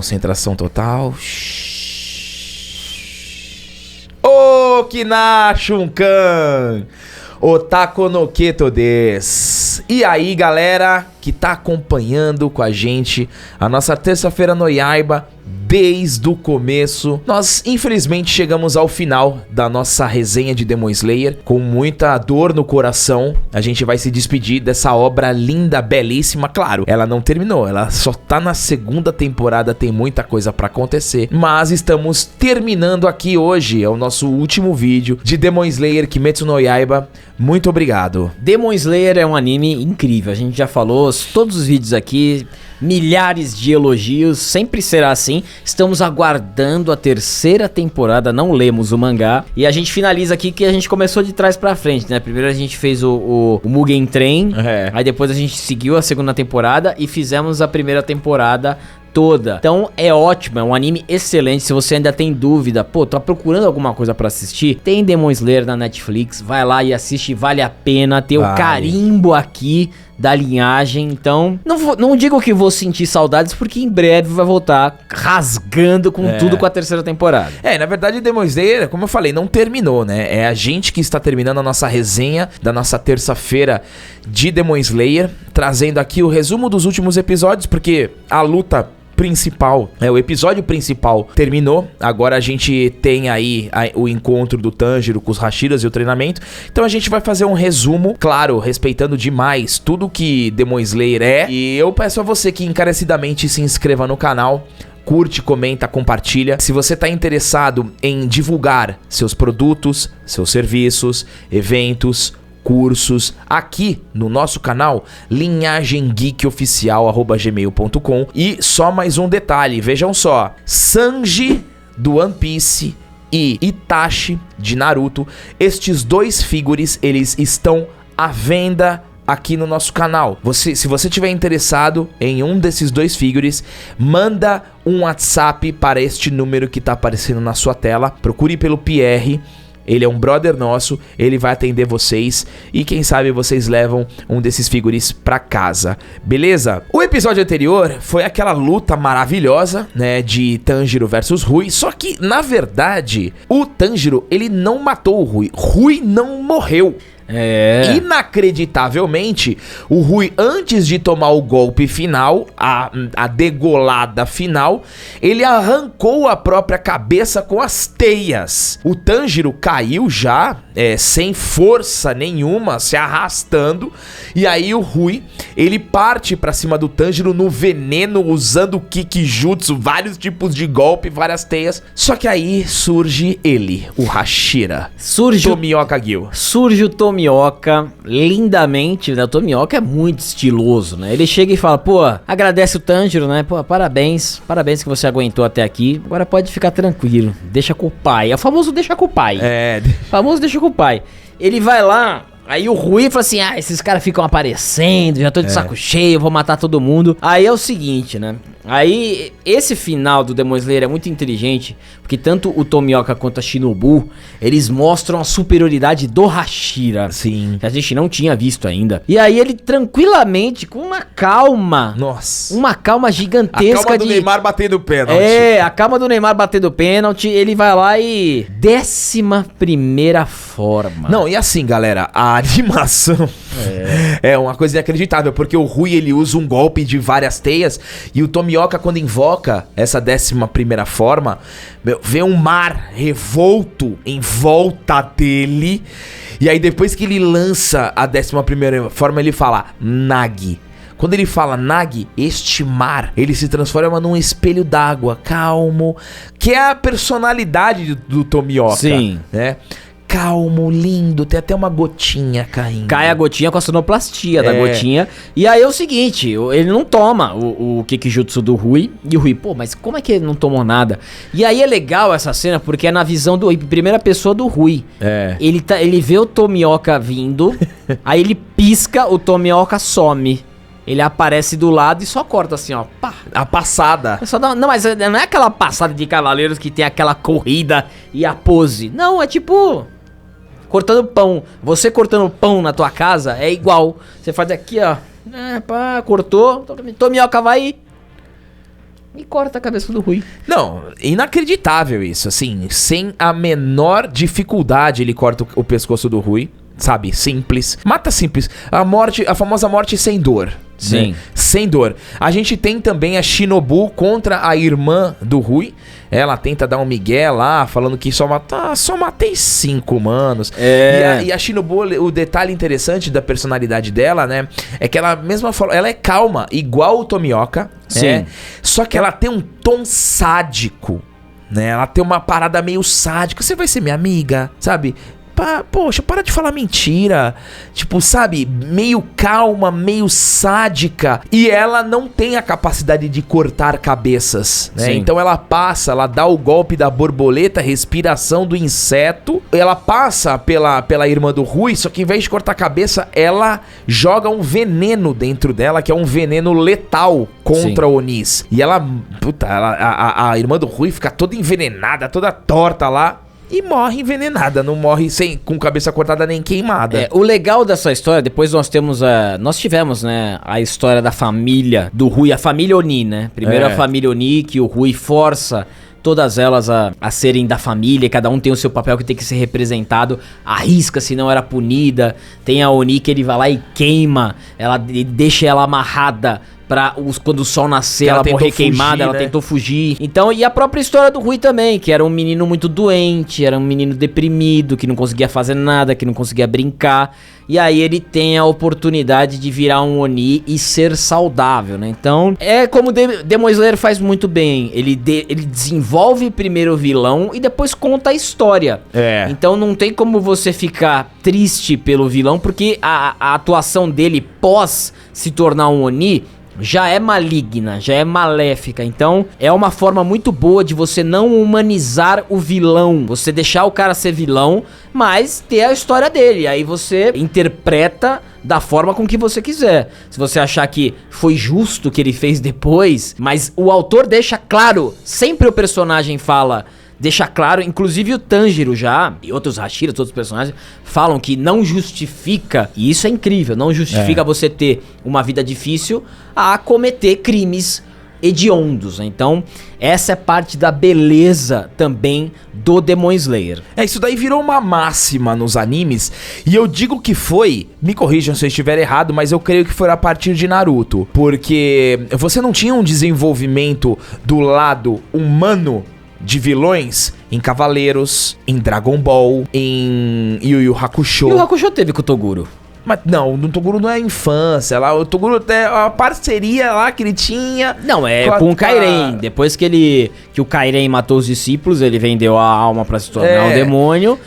Concentração total. Okina Shunkan Otako no Keto des. E aí, galera que tá acompanhando com a gente a nossa terça-feira no Yaiba desde o começo. Nós, infelizmente, chegamos ao final da nossa resenha de Demon Slayer. Com muita dor no coração, a gente vai se despedir dessa obra linda, belíssima. Claro, ela não terminou, ela só tá na segunda temporada, tem muita coisa pra acontecer. Mas estamos terminando aqui hoje, é o nosso último vídeo de Demon Slayer Kimetsu no Yaiba. Muito obrigado. Demon Slayer é um anime incrível, a gente já falou, todos os vídeos aqui, milhares de elogios, sempre será assim. Estamos aguardando a terceira temporada, não lemos o mangá. E a gente finaliza aqui que a gente começou de trás pra frente, né? Primeiro a gente fez o Mugen Train, aí depois a gente seguiu a segunda temporada e fizemos a primeira temporada toda. Então é ótimo, é um anime excelente. Se você ainda tem dúvida, pô, tá procurando alguma coisa pra assistir, tem Demon Slayer na Netflix, vai lá e assiste, vale a pena. Tem o carimbo aqui da linhagem, então não digo que vou sentir saudades, porque em breve vai voltar rasgando com tudo com a terceira temporada. Na verdade Demon Slayer, como eu falei, não terminou, né? É a gente que está terminando a nossa resenha da nossa terça-feira de Demon Slayer, trazendo aqui o resumo dos últimos episódios, porque a luta principal, o episódio principal terminou. Agora a gente tem aí o encontro do Tanjiro com os Hashiras e o treinamento. Então a gente vai fazer um resumo, claro, respeitando demais tudo que Demon Slayer é. E eu peço a você que encarecidamente se inscreva no canal, curte, comenta, compartilha. Se você está interessado em divulgar seus produtos, seus serviços, eventos, cursos, aqui no nosso canal, linhagemgeekoficial@gmail.com. E só mais um detalhe, vejam só, Sanji do One Piece e Itachi de Naruto, estes dois figures, eles estão à venda aqui no nosso canal. Se você tiver interessado em um desses dois figures, manda um WhatsApp para este número que está aparecendo na sua tela, procure pelo Pierre. Ele é um brother nosso, ele vai atender vocês e quem sabe vocês levam um desses figures pra casa, beleza? O episódio anterior foi aquela luta maravilhosa, né, de Tanjiro versus Rui, só que, na verdade, o Tanjiro, ele não matou o Rui, Rui não morreu. Inacreditavelmente, o Rui, antes de tomar o golpe final, a degolada final, ele arrancou a própria cabeça com as teias. O Tanjiro caiu já, sem força nenhuma, se arrastando, e aí o Rui, ele parte pra cima do Tanjiro no veneno, usando o Kikijutsu, vários tipos de golpe, várias teias. Só que aí surge ele, o Hashira, Tomioka Gil. Surge o Tomioka lindamente, né? O Tomioka é muito estiloso, né? Ele chega e fala, pô, agradece o Tanjiro, né? Pô, parabéns que você aguentou até aqui. Agora pode ficar tranquilo, deixa com o pai. É o famoso deixa com o pai. O famoso deixa com o pai. Ele vai lá, aí o Rui fala assim, esses caras ficam aparecendo, já tô de saco cheio, vou matar todo mundo. Aí é o seguinte, né? Aí, esse final do Demon Slayer é muito inteligente, porque tanto o Tomioka quanto a Shinobu, eles mostram a superioridade do Hashira. Sim. Que a gente não tinha visto ainda. E aí ele tranquilamente, com uma calma. Nossa. Uma calma gigantesca. A calma do Neymar batendo pênalti. A calma do Neymar batendo pênalti, ele vai lá e... 11ª forma. Não, e assim, galera, a animação é uma coisa inacreditável, porque o Rui, ele usa um golpe de várias teias, e o Tomioka, quando invoca essa 11ª forma, vê um mar revolto em volta dele, e aí depois que ele lança a 11ª forma, ele fala Nagi. Quando ele fala Nagi, este mar, ele se transforma num espelho d'água, calmo, que é a personalidade do Tomioka. Sim. Né? Calmo, lindo, tem até uma gotinha caindo. Cai a gotinha com a sonoplastia da gotinha. E aí é o seguinte, ele não toma o Kikijutsu do Rui. E o Rui, pô, mas como é que ele não tomou nada? E aí é legal essa cena, porque é na visão do primeira pessoa do Rui. Ele vê o Tomioka vindo, aí ele pisca, o Tomioka some. Ele aparece do lado e só corta assim, ó. Pá. A passada. Não, mas não é aquela passada de cavaleiros que tem aquela corrida e a pose. Não, é tipo... cortando pão. Você cortando pão na tua casa é igual. Você faz aqui, ó. Cortou. Tomioka vai. e corta a cabeça do Rui. Não, inacreditável isso, assim, sem a menor dificuldade ele corta o pescoço do Rui, sabe, simples, mata simples, a famosa morte sem dor. Sim. Né? Sem dor. A gente tem também a Shinobu contra a irmã do Rui. Ela tenta dar um migué lá, falando que só matei 5 humanos. E a Shinobu, o detalhe interessante da personalidade dela, né, é que ela mesma falou, ela é calma, igual o Tomioka. Sim. Só que ela tem um tom sádico, né? Ela tem uma parada meio sádica. Você vai ser minha amiga, sabe? Poxa, para de falar mentira. Tipo, sabe? Meio calma, meio sádica. E ela não tem a capacidade de cortar cabeças, né? Então ela dá o golpe da borboleta, respiração do inseto. Ela passa pela irmã do Rui, só que em vez de cortar a cabeça, ela joga um veneno dentro dela, que é um veneno letal contra Onis. E ela, a irmã do Rui fica toda envenenada, toda torta lá. E morre envenenada, não morre com cabeça cortada nem queimada. O legal dessa história, depois nós tivemos, né, a história da família do Rui, a família Oni, né? Primeiro a família Oni, que o Rui força todas elas a serem da família, cada um tem o seu papel que tem que ser representado, arrisca se não era punida. Tem a Oni que ele vai lá e queima, ele deixa ela amarrada quando o sol nascer, ela morrer queimada, ela tentou fugir. Então, e a própria história do Rui também, que era um menino muito doente, era um menino deprimido, que não conseguia fazer nada, que não conseguia brincar. E aí ele tem a oportunidade de virar um Oni e ser saudável, né? Então, é como Demon Slayer faz muito bem. Ele desenvolve primeiro o vilão e depois conta a história. Então não tem como você ficar triste pelo vilão, porque a atuação dele pós se tornar um Oni já é maligna, já é maléfica. Então é uma forma muito boa de você não humanizar o vilão, você deixar o cara ser vilão, mas ter a história dele. Aí você interpreta da forma com que você quiser. Se você achar que foi justo o que ele fez depois, mas o autor deixa claro, sempre o personagem deixa claro, inclusive o Tanjiro já, e outros Hashiras, outros personagens, falam que não justifica, e isso é incrível, não justifica você ter uma vida difícil a cometer crimes hediondos, né? Então, essa é parte da beleza também do Demon Slayer. Isso daí virou uma máxima nos animes, e eu digo que me corrijam se eu estiver errado, mas eu creio que foi a partir de Naruto, porque você não tinha um desenvolvimento do lado humano de vilões em Cavaleiros, em Dragon Ball, em Yu Yu Hakusho. E o Hakusho teve com o Toguro. Mas não, o Toguro não é infância. Lá, o Toguro tem a parceria lá que ele tinha. Não, com o Kairen. Depois que o Kairen matou os discípulos, ele vendeu a alma pra se tornar um demônio.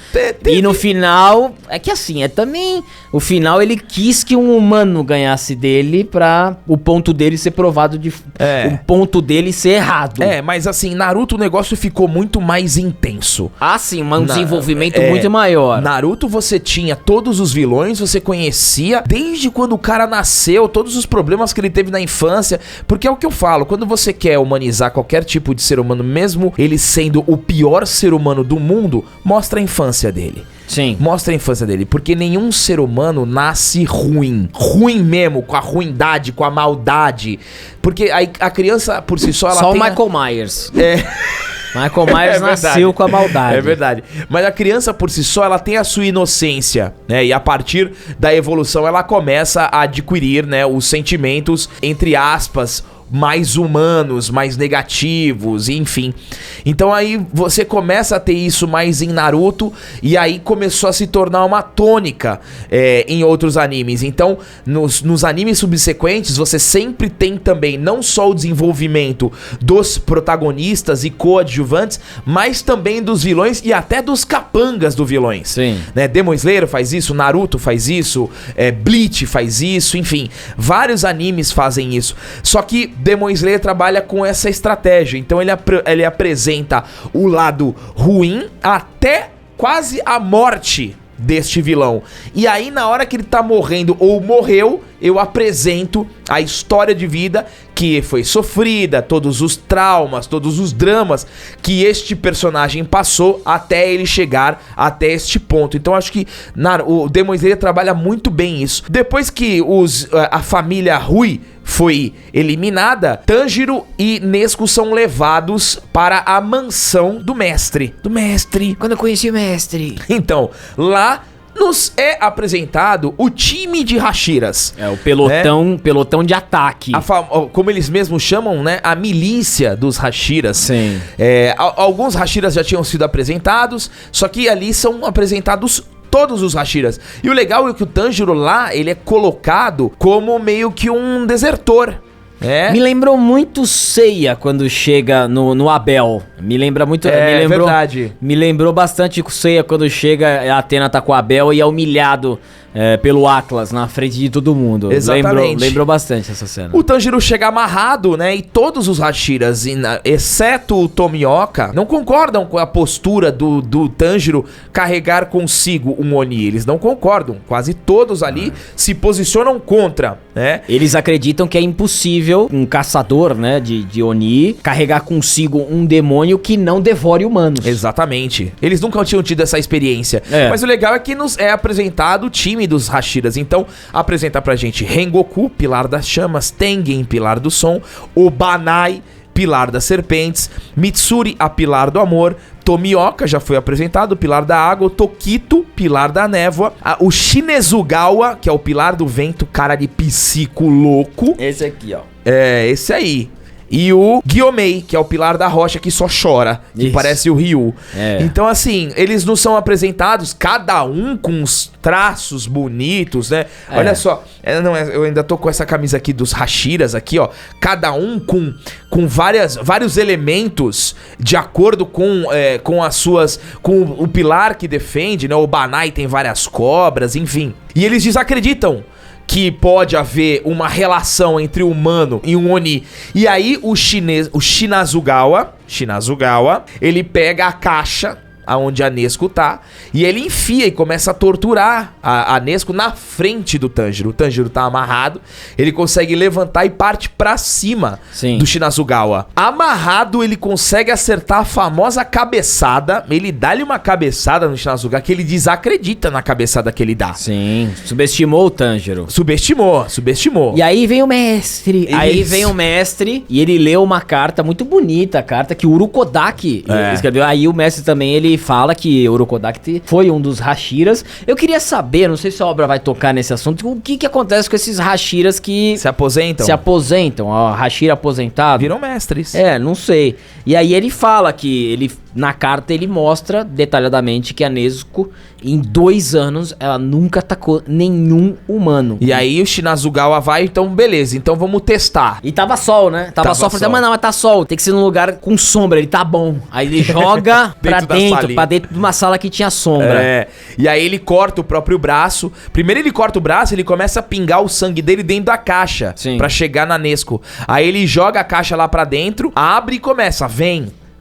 E no final, é que assim, também. O final ele quis que um humano ganhasse dele pra o ponto dele ser provado o ponto dele ser errado. Mas assim, Naruto o negócio ficou muito mais intenso. Ah, sim, um desenvolvimento muito maior. Naruto você tinha todos os vilões, você conhecia desde quando o cara nasceu, todos os problemas que ele teve na infância, porque é o que eu falo, quando você quer humanizar qualquer tipo de ser humano, mesmo ele sendo o pior ser humano do mundo, mostra a infância dele. Sim. Mostra a infância dele, porque nenhum ser humano nasce ruim. Ruim mesmo, com a ruindade, com a maldade. Porque a criança, por si só, ela só tem... o Michael Myers. Michael Myers nasceu com a maldade. É verdade. Mas a criança, por si só, ela tem a sua inocência, né? E a partir da evolução, ela começa a adquirir, né, os sentimentos, entre aspas, mais humanos, mais negativos, enfim. Então aí você começa a ter isso mais em Naruto, e aí começou a se tornar uma tônica em outros animes. Então, nos animes subsequentes, você sempre tem também não só o desenvolvimento dos protagonistas e coadjuvantes, mas também dos vilões e até dos capangas dos vilões. Sim. Né? Demon Slayer faz isso, Naruto faz isso, Bleach faz isso, enfim. Vários animes fazem isso. Só que Demon Slayer trabalha com essa estratégia. Então ele apresenta o lado ruim até quase a morte deste vilão. E aí na hora que ele tá morrendo ou morreu, eu apresento a história de vida que foi sofrida, todos os traumas, todos os dramas que este personagem passou até ele chegar até este ponto. Então acho que o Demon Slayer trabalha muito bem isso. Depois que a família Rui foi eliminada, Tanjiro e Nezuko são levados para a mansão do mestre. Quando eu conheci o mestre. Então, lá nos é apresentado o time de Hashiras. É, o pelotão de ataque. Como eles mesmos chamam, né? A milícia dos Hashiras. Sim. Alguns Hashiras já tinham sido apresentados, só que ali são apresentados todos os Hashiras. E o legal é que o Tanjiro lá, ele é colocado como meio que um desertor. Me lembrou muito Seiya quando chega no Abel. Me lembra muito. Verdade. Me lembrou bastante o Seiya quando chega, a Athena tá com o Abel e é humilhado pelo Atlas na frente de todo mundo. Exatamente. Lembrou bastante essa cena. O Tanjiro chega amarrado, né? E todos os Hashiras, exceto o Tomioka, não concordam com a postura do Tanjiro carregar consigo um Oni. Eles não concordam. Quase todos ali se posicionam contra, né? Eles acreditam que é impossível um caçador, né, de Oni carregar consigo um demônio que não devore humanos. Exatamente. Eles nunca tinham tido essa experiência. Mas o legal é que nos é apresentado o time dos Hashiras. Então, apresenta pra gente Rengoku, pilar das chamas, Tengen, pilar do som, Obanai, pilar das serpentes, Mitsuri, a pilar do amor, Tomioka já foi apresentado, pilar da água, Tokito, pilar da névoa, o Shinezugawa, que é o pilar do vento, cara de psico louco. Esse aqui, ó. Esse aí. E o Gyomei, que é o pilar da rocha que só chora, que parece o Ryu. Então, assim, eles nos são apresentados, cada um com uns traços bonitos, né? Olha só, eu ainda tô com essa camisa aqui dos Hashiras aqui, ó. Cada um com vários elementos de acordo com as suas... com o pilar que defende, né? O Banai tem várias cobras, enfim. E eles desacreditam que pode haver uma relação entre o humano e um Oni. E aí o Shinazugawa, ele pega a caixa aonde a Nezuko tá, e ele enfia e começa a torturar a Nezuko na frente do Tanjiro. O Tanjiro tá amarrado, ele consegue levantar e parte pra cima do Shinazugawa. Amarrado, ele consegue acertar a famosa cabeçada, ele dá-lhe uma cabeçada no Shinazugawa que ele desacredita na cabeçada que ele dá. Sim, subestimou o Tanjiro. Subestimou. E aí vem o mestre. E ele leu uma carta muito bonita, a carta que o Urokodaki escreveu. Aí o mestre também, ele fala que o Urokodaki foi um dos Hashiras. Eu queria saber, não sei se a obra vai tocar nesse assunto, o que acontece com esses Hashiras que se aposentam, ó, Hashira aposentado. Viram mestres. Não sei. E aí ele fala que na carta ele mostra detalhadamente que a Nezuko, em 2 anos, ela nunca atacou nenhum humano. E aí o Shinazugawa vai, então beleza, então vamos testar. E tava sol, né? Tava sol. Falei, mas tá sol, tem que ser num lugar com sombra, ele tá bom. Aí ele joga pra dentro de uma sala que tinha sombra. E aí ele corta o próprio braço. Primeiro ele corta o braço, ele começa a pingar o sangue dele dentro da caixa. Sim. Pra chegar na Nezuko. Aí ele joga a caixa lá pra dentro, abre e começa,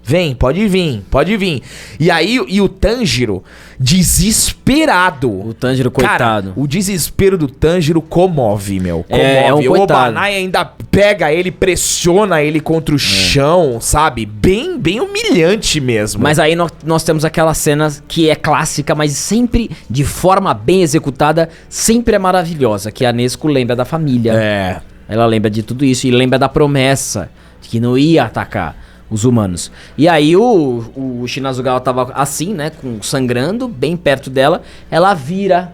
Vem, pode vir. E aí, o Tanjiro, desesperado. O Tanjiro, coitado. Cara, o desespero do Tanjiro comove, meu. Comove. O Obanai ainda pega ele, pressiona ele contra o chão, sabe? Bem humilhante mesmo. Mas aí nós temos aquela cena que é clássica, mas sempre de forma bem executada, sempre é maravilhosa, que a Nezuko lembra da família. Ela lembra de tudo isso e lembra da promessa de que não ia atacar os humanos. E aí o Shinazugawa tava assim, né, sangrando, bem perto dela. Ela vira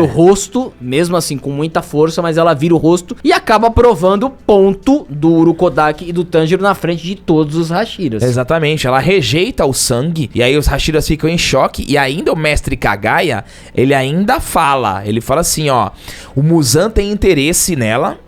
o rosto, mesmo assim com muita força, mas ela vira o rosto e acaba provando o ponto do Urokodaki e do Tanjiro na frente de todos os Hashiras. Exatamente, ela rejeita o sangue e aí os Hashiras ficam em choque e ainda o mestre Kagaya, ele fala assim, ó, o Muzan tem interesse nela.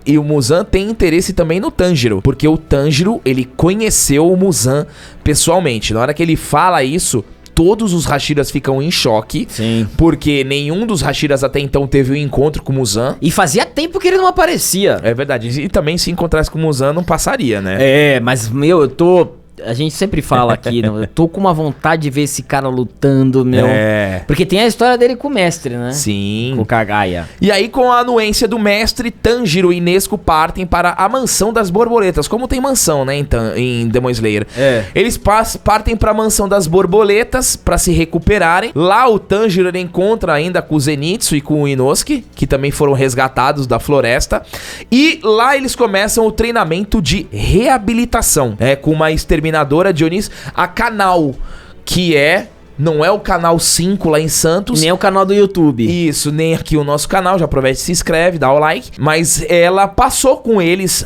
E o Muzan tem interesse também no Tanjiro, porque o Tanjiro, ele conheceu o Muzan pessoalmente. Na hora que ele fala isso, todos os Hashiras ficam em choque. Sim. Porque nenhum dos Hashiras até então teve um encontro com o Muzan. E fazia tempo que ele não aparecia. É verdade. E também se encontrasse com o Muzan, não passaria, né? Mas, eu tô A gente sempre fala aqui, eu tô com uma vontade de ver esse cara lutando, meu. Porque tem a história dele com o mestre, né? Sim. Com o Kagaya. E aí, com a anuência do mestre, Tanjiro e Nezuko partem para a mansão das borboletas. Como tem mansão, né, em Demon Slayer. Eles partem para a mansão das borboletas para se recuperarem. Lá o Tanjiro ele encontra ainda com o Zenitsu e com o Inosuke, que também foram resgatados da floresta. E lá eles começam o treinamento de reabilitação, com uma exterminadora de Onis, a Kanao, que não é o canal 5 lá em Santos. Nem é o canal do YouTube. Isso, nem aqui o nosso canal. Já aproveita e se inscreve, dá o like. Mas ela passou com eles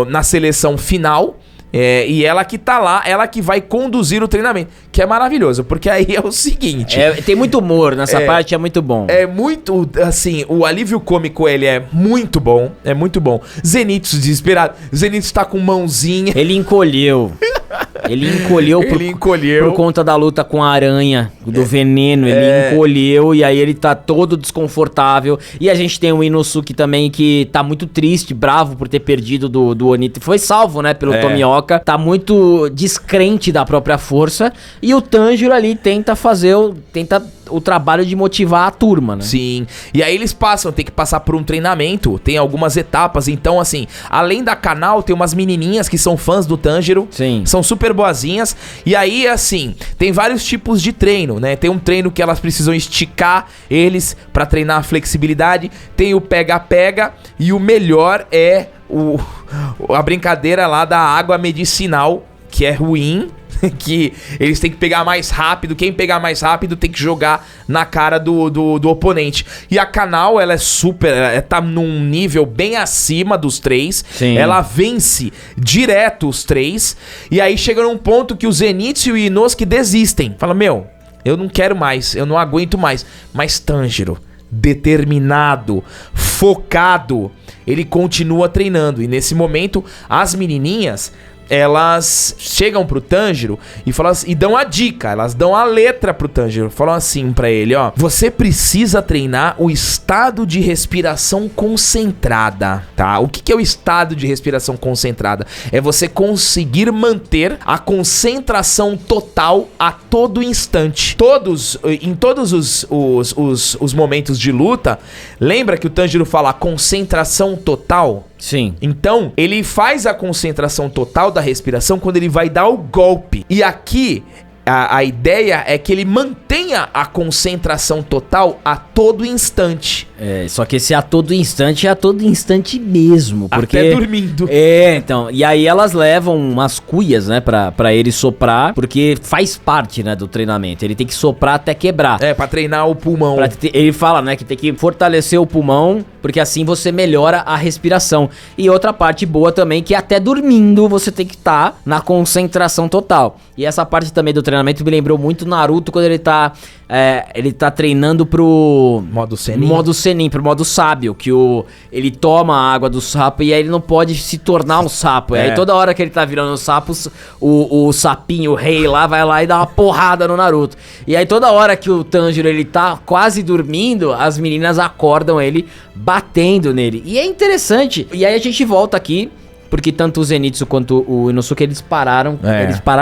na seleção final. E ela que tá lá, ela que vai conduzir o treinamento. Que é maravilhoso, porque aí é o seguinte... tem muito humor nessa parte, é muito bom. É muito, assim, o alívio cômico, ele é muito bom. É muito bom. Zenitsu desesperado. Zenitsu tá com mãozinha. Ele encolheu. Ele encolheu por conta da luta com a aranha, do veneno. Ele encolheu e aí ele tá todo desconfortável. E a gente tem o Inosuke também que tá muito triste, bravo por ter perdido do Oni. Foi salvo, né, pelo Tomioka. Tá muito descrente da própria força. E o Tanjiro ali tenta o trabalho de motivar a turma, né? Sim. E aí eles tem que passar por um treinamento, tem algumas etapas. Então, assim, além da Kanao, tem umas menininhas que são fãs do Tanjiro. Sim. São super boazinhas. E aí, assim, tem vários tipos de treino, né? Tem um treino que elas precisam esticar eles pra treinar a flexibilidade. Tem o pega-pega. E o melhor é a brincadeira lá da água medicinal, que é ruim. Que eles têm que pegar mais rápido. Quem pegar mais rápido tem que jogar na cara do oponente. E a Kanao, ela é super... Ela tá num nível bem acima dos 3. Sim. Ela vence direto os 3. E aí chega num ponto que o Zenitsu e o Inosuke desistem. Fala, eu não quero mais, eu não aguento mais. Mas Tanjiro, determinado, focado, ele continua treinando. E nesse momento, as menininhas... elas chegam pro Tanjiro e falam assim, e dão a dica, elas dão a letra pro Tanjiro, falam assim pra ele, você precisa treinar o estado de respiração concentrada, tá? O que é o estado de respiração concentrada? É você conseguir manter a concentração total a todo instante. Em todos os momentos de luta, lembra que o Tanjiro fala concentração total? Sim. Então, ele faz a concentração total da respiração quando ele vai dar o golpe. E aqui, a ideia é que ele mantenha a concentração total a todo instante. Só que esse a todo instante é a todo instante mesmo. Porque... até dormindo. Então. E aí elas levam umas cuias, né, pra ele soprar, porque faz parte, né, do treinamento. Ele tem que soprar até quebrar. Pra treinar o pulmão. Ele fala, né, que tem que fortalecer o pulmão, porque assim você melhora a respiração. E outra parte boa também, que até dormindo você tem que estar na concentração total. E essa parte também do treinamento me lembrou muito Naruto, quando ele tá treinando pro... modo Senin, pro modo sábio, que ele toma a água do sapo e aí ele não pode se tornar um sapo. E aí toda hora que ele tá virando os sapos, o sapinho, o rei lá, vai lá e dá uma porrada no Naruto. E aí toda hora que o Tanjiro, ele tá quase dormindo, as meninas acordam ele batendo nele. E é interessante. E aí a gente volta aqui, porque tanto o Zenitsu quanto o Inosuke, eles pararam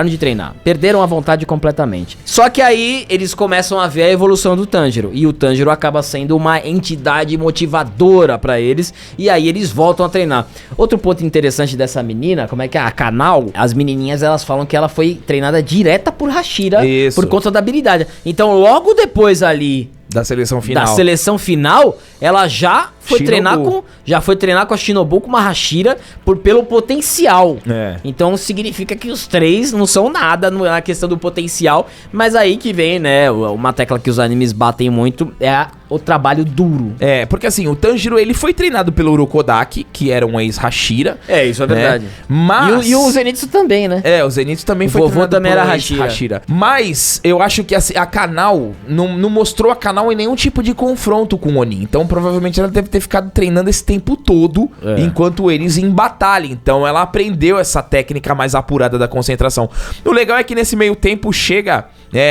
de treinar. Perderam a vontade completamente. Só que aí eles começam a ver a evolução do Tanjiro. E o Tanjiro acaba sendo uma entidade motivadora pra eles. E aí eles voltam a treinar. Outro ponto interessante dessa menina, como é que é? A Kanao, as menininhas, elas falam que ela foi treinada direta por Hashira. Isso. Por conta da habilidade. Então logo depois ali... da seleção final, ela já foi treinar com a Shinobu, com uma Hashira, pelo potencial. Então significa que os 3 não são nada na questão do potencial, mas aí que vem, né, uma tecla que os animes batem muito, o trabalho duro. Porque assim, o Tanjiro, ele foi treinado pelo Urokodaki, que era um ex-Hashira. Isso é verdade. Mas... E o Zenitsu também, né? O Zenitsu também foi treinado também pelo era Hashira. Mas eu acho que a Kanao não mostrou a Kanao em nenhum tipo de confronto com o Oni. Então provavelmente ela deve ter ficado treinando esse tempo todo enquanto eles em batalha. Então ela aprendeu essa técnica mais apurada da concentração. O legal é que nesse meio tempo chega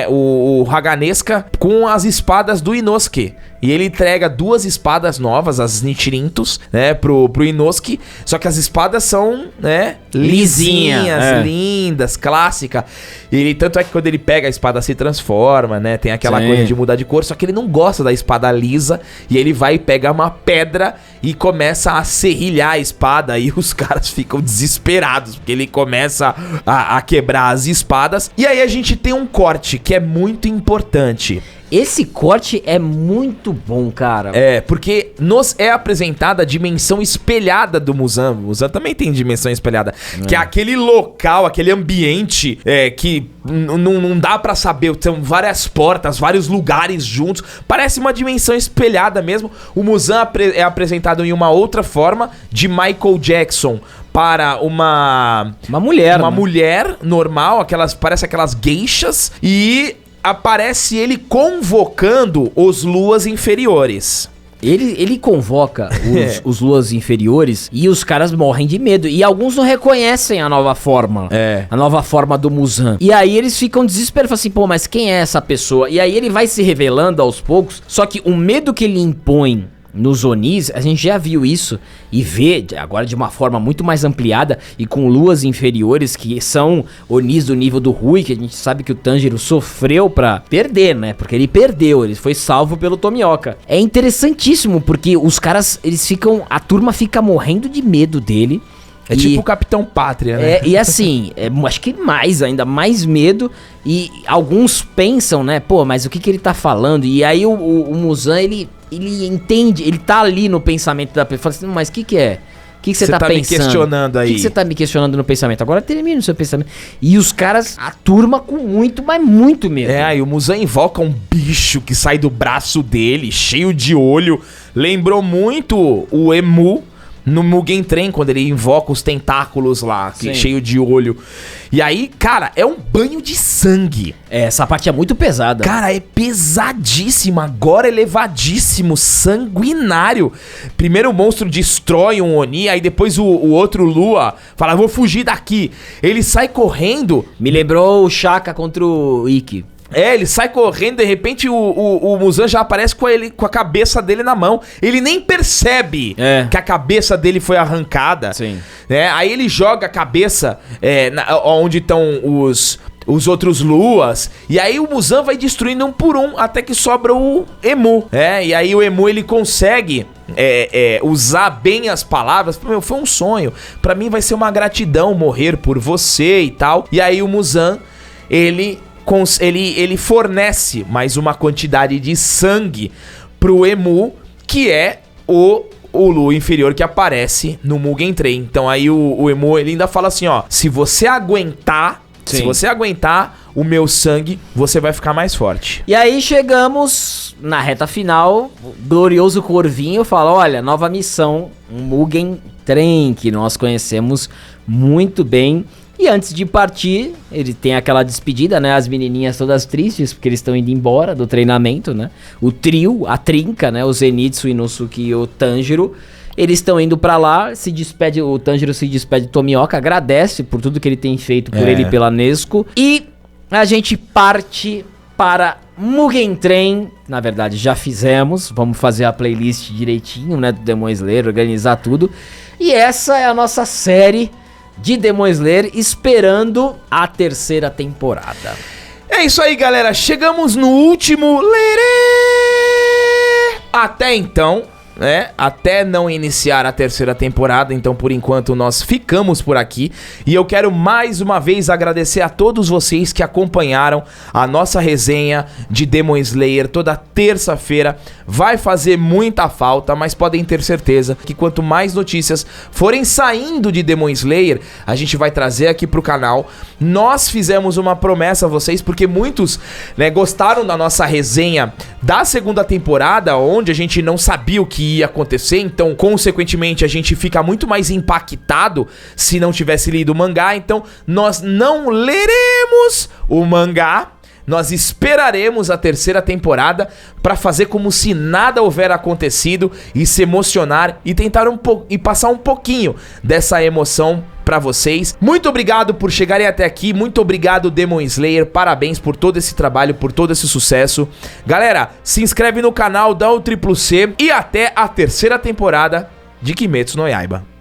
o Haganesca com as espadas do Inosuke. e ele entrega 2 espadas novas, as Nichirintos, né, pro Inosuke. Só que as espadas são, né, lisinhas, lindas, clássica. E tanto é que quando ele pega a espada se transforma, né, tem aquela coisa de mudar de cor. Só que ele não gosta da espada lisa e ele vai e pega uma pedra e começa a serrilhar a espada. E os caras ficam desesperados porque ele começa a quebrar as espadas. E aí a gente tem um corte que é muito importante. Esse corte é muito bom, cara. É, porque nos é apresentada a dimensão espelhada do Muzan. O Muzan também tem dimensão espelhada. Que é aquele local, aquele ambiente que não dá pra saber. São várias portas, vários lugares juntos. Parece uma dimensão espelhada mesmo. O Muzan é apresentado em uma outra forma, de Michael Jackson para uma mulher. Uma né? mulher normal, parece aquelas geishas. E aparece ele convocando os luas inferiores. Ele convoca os luas inferiores e os caras morrem de medo. E alguns não reconhecem a nova forma. A nova forma do Muzan. E aí eles ficam desesperados. Falam assim, pô, mas quem é essa pessoa? E aí ele vai se revelando aos poucos. Só que o medo que ele impõe nos Onis, a gente já viu isso e vê agora de uma forma muito mais ampliada e com luas inferiores que são Onis do nível do Rui, que a gente sabe que o Tanjiro sofreu pra perder, né? Porque ele perdeu, ele foi salvo pelo Tomioka. É interessantíssimo porque os caras, a turma fica morrendo de medo dele. É tipo o Capitão Pátria, né? E assim, acho que ainda mais medo. E alguns pensam, né? Pô, mas o que ele tá falando? E aí o Muzan, ele entende, ele tá ali no pensamento da pessoa. Fala assim, mas o que é? O que você tá pensando? Me questionando aí. O que você tá me questionando no pensamento? Agora termina o seu pensamento. E os caras, a turma com muito, mas muito medo. E o Muzan invoca um bicho que sai do braço dele, cheio de olho. Lembrou muito o Emu no Mugen Train, quando ele invoca os tentáculos lá, cheio de olho. E aí, cara, é um banho de sangue. Essa parte é muito pesada. Cara, é pesadíssima, agora elevadíssimo, sanguinário. Primeiro o monstro destrói um Oni, aí depois o outro Lua fala, vou fugir daqui. Ele sai correndo. Me lembrou o Shaka contra o Ikki. Ele sai correndo, de repente o Muzan já aparece com a cabeça dele na mão. Ele nem percebe que a cabeça dele foi arrancada. Sim. Aí ele joga a cabeça onde estão os outros luas. E aí o Muzan vai destruindo um por um até que sobra o Emu. E aí o Emu ele consegue usar bem as palavras. Meu, foi um sonho. Pra mim vai ser uma gratidão morrer por você e tal. E aí o Muzan, ele fornece mais uma quantidade de sangue pro Emu, que é o Lu inferior que aparece no Mugen Train. Então aí o Emu, ele ainda fala assim, ó, se você aguentar o meu sangue, você vai ficar mais forte. E aí chegamos na reta final, o glorioso Corvinho fala, olha, nova missão, um Mugen Train, que nós conhecemos muito bem. E antes de partir, ele tem aquela despedida, né? As menininhas todas tristes, porque eles estão indo embora do treinamento, né? O trio, a trinca, né? O Zenitsu, o Inosuke e o Tanjiro. Eles estão indo pra lá, o Tanjiro se despede do Tomioka, agradece por tudo que ele tem feito por ele e pela Nezuko. E a gente parte para Mugen Train. Na verdade, já fizemos. Vamos fazer a playlist direitinho, né? Do Demon Slayer, organizar tudo. E essa é a nossa série de Demon Slayer, esperando a 3ª temporada. É isso aí, galera. Chegamos no último Lerê. Até então, né? Até não iniciar a 3ª temporada. Então, por enquanto, nós ficamos por aqui. E eu quero mais uma vez agradecer a todos vocês que acompanharam a nossa resenha de Demon Slayer toda terça-feira. Vai fazer muita falta, mas podem ter certeza que quanto mais notícias forem saindo de Demon Slayer, a gente vai trazer aqui pro canal. Nós fizemos uma promessa a vocês, porque muitos, né, gostaram da nossa resenha da 2ª temporada, onde a gente não sabia o que ia acontecer, então, consequentemente, a gente fica muito mais impactado se não tivesse lido o mangá. Então, nós não leremos o mangá, nós esperaremos a terceira temporada pra fazer como se nada houver acontecido e se emocionar e tentar e passar um pouquinho dessa emoção pra vocês. Muito obrigado por chegarem até aqui, muito obrigado Demon Slayer, parabéns por todo esse trabalho, por todo esse sucesso. Galera, se inscreve no canal, dá o triplo C e até a terceira temporada de Kimetsu no Yaiba.